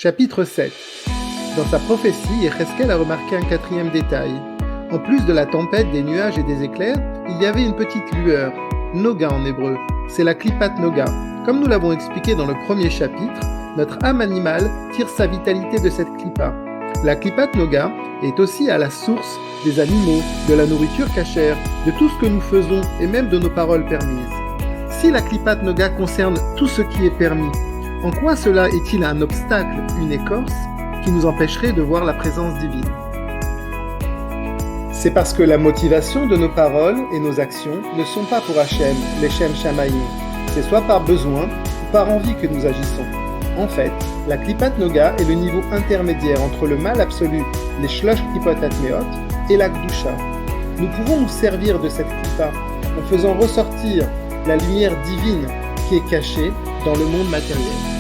Chapitre 7. Dans sa prophétie, Yécheskel a remarqué un quatrième détail. En plus de la tempête, des nuages et des éclairs, il y avait une petite lueur, Noga en hébreu. C'est la Klipat Noga. Comme nous l'avons expliqué dans le premier chapitre, notre âme animale tire sa vitalité de cette Klipa. La Klipat Noga est aussi à la source des animaux, de la nourriture cachère, de tout ce que nous faisons et même de nos paroles permises. Si la Klipat Noga concerne tout ce qui est permis, en quoi cela est-il un obstacle, une écorce, qui nous empêcherait de voir la présence divine? C'est parce que la motivation de nos paroles et nos actions ne sont pas pour Hachem, les Shem Shamayim. C'est soit par besoin ou par envie que nous agissons. En fait, la Klipat Noga est le niveau intermédiaire entre le mal absolu, les Shlosh Klipot Atmeot, et la Gdusha. Nous pouvons nous servir de cette Klipa en faisant ressortir la lumière divine qui est cachée dans le monde matériel.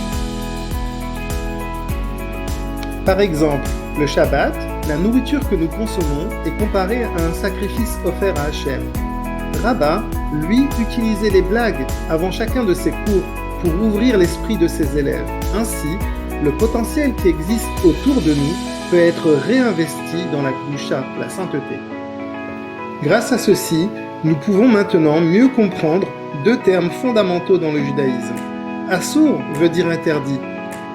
Par exemple, le Shabbat, la nourriture que nous consommons est comparée à un sacrifice offert à Hachem. Rabbah, lui, utilisait les blagues avant chacun de ses cours pour ouvrir l'esprit de ses élèves. Ainsi, le potentiel qui existe autour de nous peut être réinvesti dans la Kedusha, la sainteté. Grâce à ceci, nous pouvons maintenant mieux comprendre deux termes fondamentaux dans le judaïsme. Assour veut dire interdit.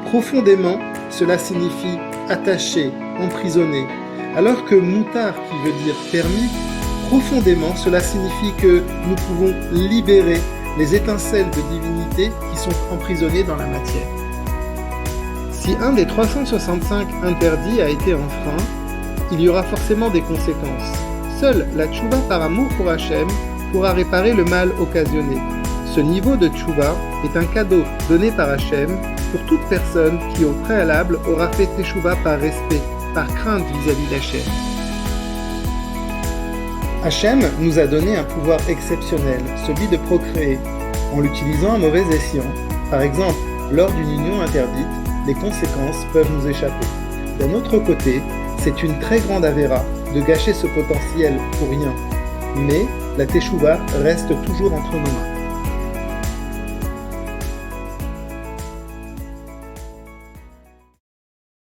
Profondément, cela signifie attaché, emprisonné. Alors que mutar, qui veut dire permis, profondément, cela signifie que nous pouvons libérer les étincelles de divinité qui sont emprisonnées dans la matière. Si un des 365 interdits a été enfreint, il y aura forcément des conséquences. Seule la tchouva par amour pour Hachem pourra réparer le mal occasionné. Ce niveau de tchouva est un cadeau donné par Hachem pour toute personne qui au préalable aura fait teshuva par respect, par crainte vis-à-vis d'Hachem. Hachem nous a donné un pouvoir exceptionnel, celui de procréer, en l'utilisant à mauvais escient. Par exemple, lors d'une union interdite, les conséquences peuvent nous échapper. D'un autre côté, c'est une très grande avéra de gâcher ce potentiel pour rien. Mais la teshuva reste toujours entre nos mains.